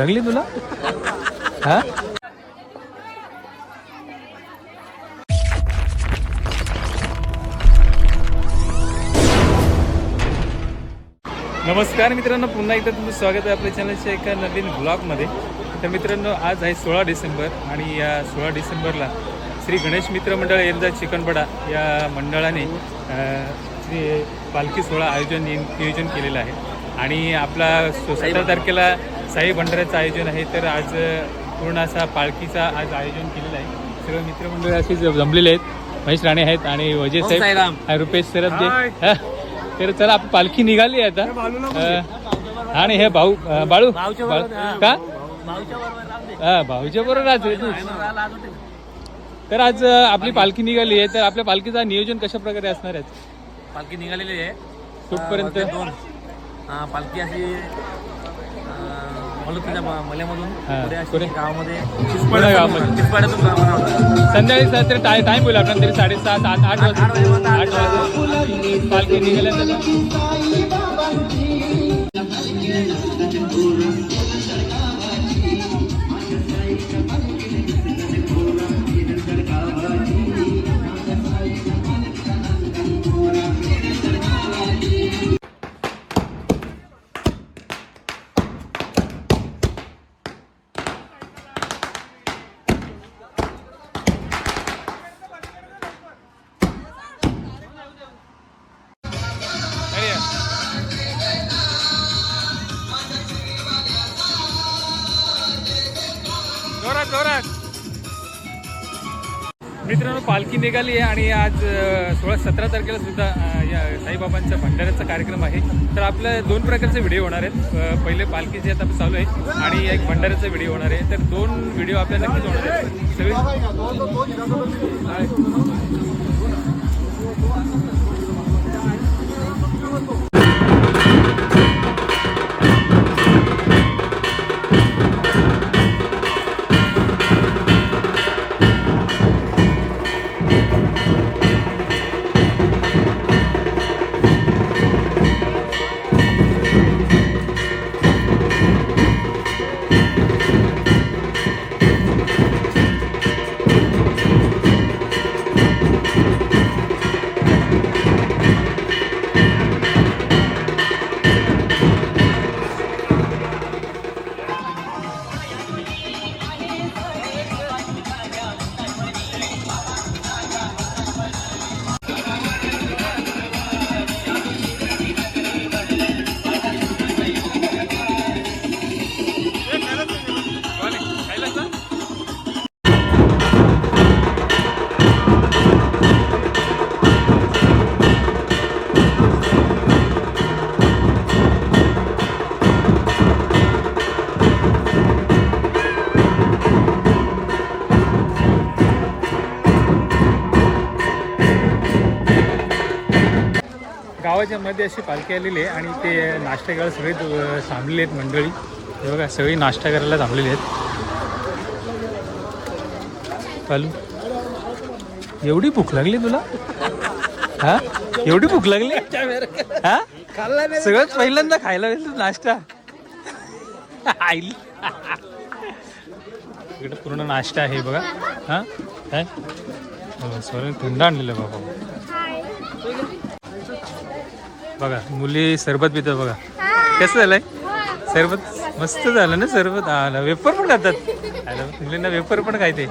लागली तुला? हा नमस्कार मित्रांनो, पुन्हा एकदा तुमचं स्वागत आहे आपल्या चॅनलच्या एका नवीन ब्लॉगमध्ये. तर मित्रांनो, आज आहे 16 डिसेंबर आणि या 16 डिसेंबरला श्री गणेश मित्र मंडळ एरजा चिकनपडा या मंडळाने श्री पालखी सोहळा नियोजन केलेलं आहे. आणि आपला 17 तारखेला साई भंडाऱ्याचं आयोजन आहे. तर आज पूर्ण असा पालखीचा आज आयोजन केलेलं आहे. सर्व मित्रमंडळ असे जमलेले आहेत. महेश राणे आहेत आणि वजय साहेब, रुपेश सरबदे. तर चला, आपण पालखी निघाली आता. आणि हे भाऊ बाळू का भाऊच्या बरोबर आज. तर आज आपली पालखी निघाली आहे. तर आपल्या पालखीचं नियोजन कशा प्रकारे असणार आहे? पालखी निघालेली आहे कुठपर्यंत? पालखी अशी मल्यामधून गावामध्ये संध्याकाळी टाइम होईल आपल्याला तरी 7:30 8 वाजता पालखी निघाल्यानंतर. जोरात मित्रांनो, पालखी निघाली आहे आणि आज 16-17 तारखेला सुद्धा या साईबाबांचा भंडाऱ्याचा कार्यक्रम आहे. तर आपल्या 2 प्रकारचे व्हिडिओ होणार आहेत. पहिले पालखीचे आता चालू आहे आणि एक भंडाऱ्याचा व्हिडिओ होणार आहे. तर 2 व्हिडिओ आपल्याला नक्कीच होणार आहेत. सगळे गावाच्या मध्ये अशी पालखी आलेली आहे आणि ते नाश्ता करायला सगळे थांबलेले आहेत मंडळी. हे बघा, सगळी नाश्ता करायला थांबलेली आहेत. चालू, एवढी भूक लागली तुला? हा, एवढी भूक लागली? हा, सगळ्यात पहिल्यांदा खायला गेलो नाश्ता. आईली इकडे पूर्ण नाश्ता आहे बघा. हा काय सॉरी, थंड आणलेलं बाबा. बघा, मुली सरबत पितात बघा. कसं झालंय सरबत? मस्त झालं ना सरबत. वेपर पण खातात मुलींना, वेपर पण खायचे.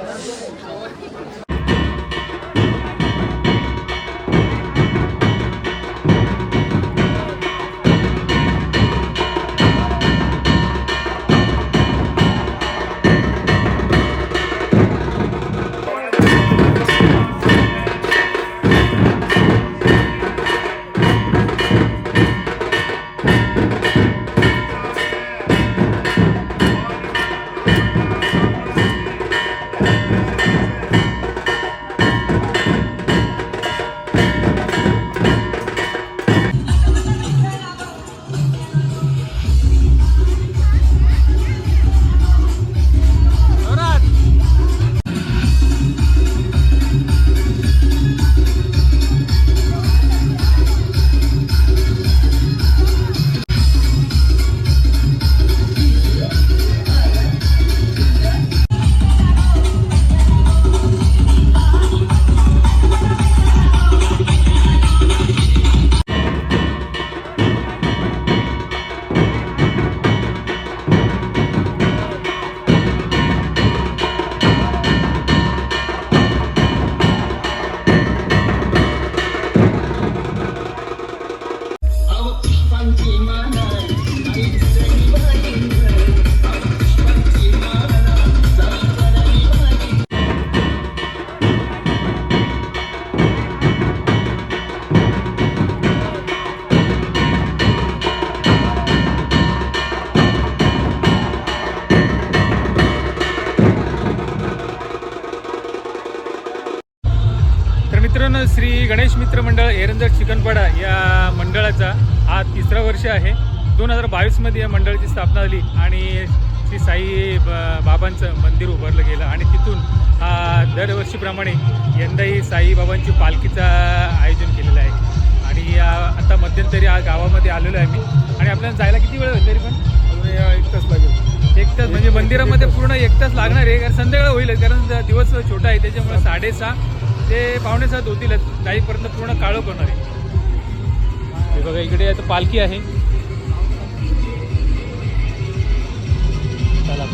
मित्रांनो, श्री गणेश मित्र मंडळ एरंदर चिकनपाडा या मंडळाचा हा 3रा वर्ष आहे. 2022मध्ये या मंडळाची स्थापना झाली आणि श्री साई बाबांचं मंदिर उभारलं गेलं आणि तिथून दरवर्षीप्रमाणे यंदाही साईबाबांची पालखीचं आयोजन केलेलं आहे. आणि आता मध्यंतरी गावामध्ये आलेलो आहे मी आणि आपल्याला जायला किती वेळ होईल तरी पण 1 तास लागेल. 1 तास म्हणजे मंदिरामध्ये पूर्ण 1 तास लागणार आहे. कारण संध्याकाळ होईल, कारण दिवस छोटा आहे त्याच्यामुळे 6:30 ते 6:45 होतीलच. जाईपर्यंत पूर्ण काळोख होणार आहे. हे बघा इकडे आता पालखी आहे. चला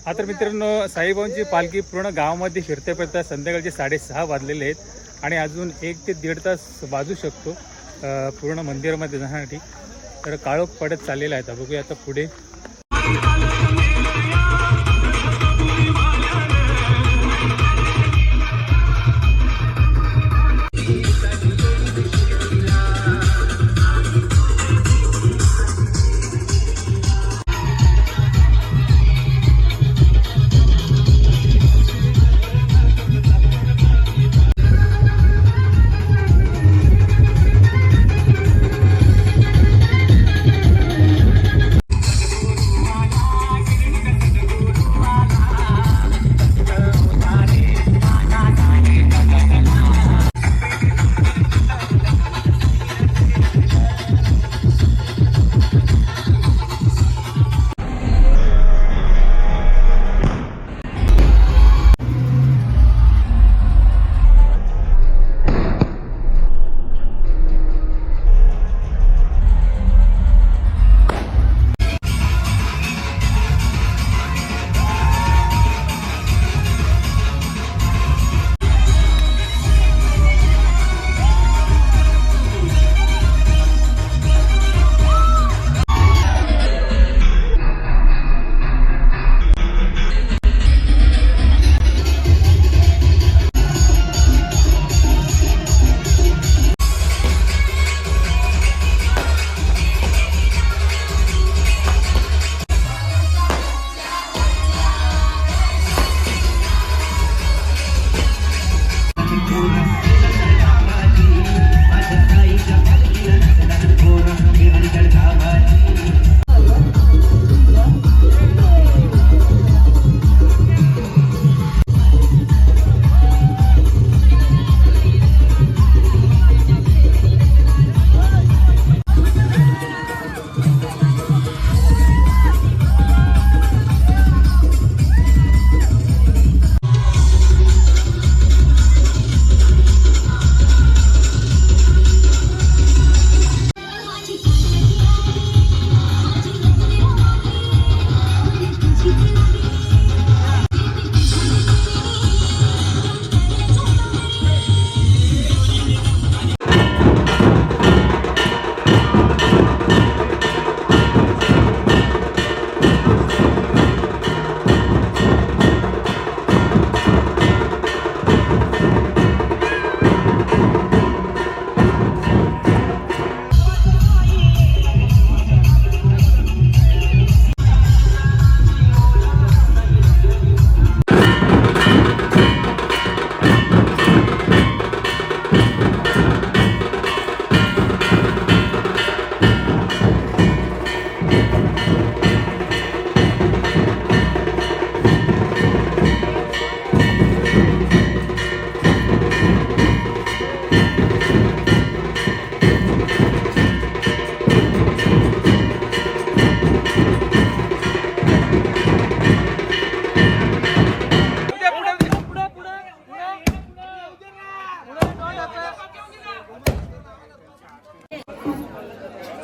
आता मित्रांनो, साईबाबांची पालखी पूर्ण गावामध्ये फिरता फिरता संध्याकाळचे 6:30 वाजलेले आहेत आणि अजून 1 ते 1.5 तास वाजू शकतो पूर्ण मंदिरामध्ये जाण्यासाठी. तर काळोख पडत चाललेला आहे. बघूया आता पुढे.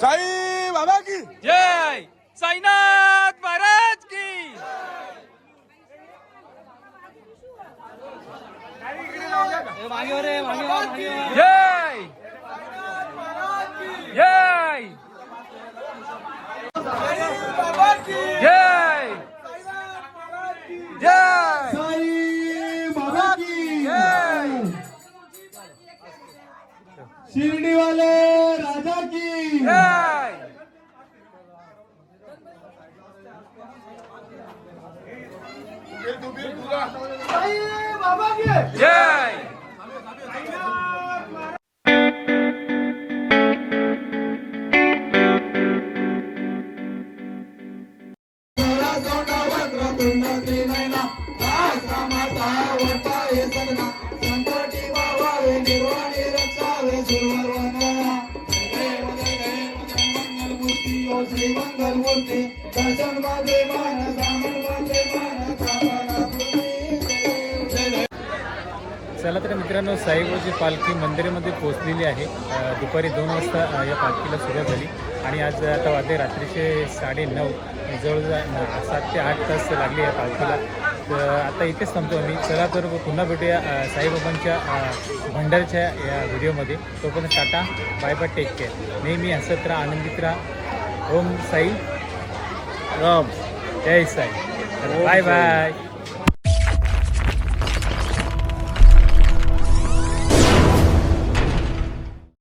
साई बाबा की जय साईनाथ महाराज की जय जय जय जय साई बाबा की जय शिर्डी वाले राजा की जय साई बाबा की जय श्री मंगल मूर्ती दर्शन बाजे मान सामन बाजे मान चला तर मित्रांनो साईबाबाची पालखी मंदिरामध्ये पोहोचलेली आहे. दुपारी 2 वाजता या पालखीला सुरुवात झाली आणि आज आता वाजले रात्रीचे 9:30 जवळजवळ 7 ते 8 तास लागले या पालखीला. तर आता इथेच थांबतो आम्ही. चला तर पुन्हा भेटूया साईबाबांच्या भंडारच्या या व्हिडिओमध्ये. तोपर्यंत टाटा बाय बाय टेक केअर. नेहमी हसत राहा आनंदित राहा. ओम साई राम जय साई बाय बाय.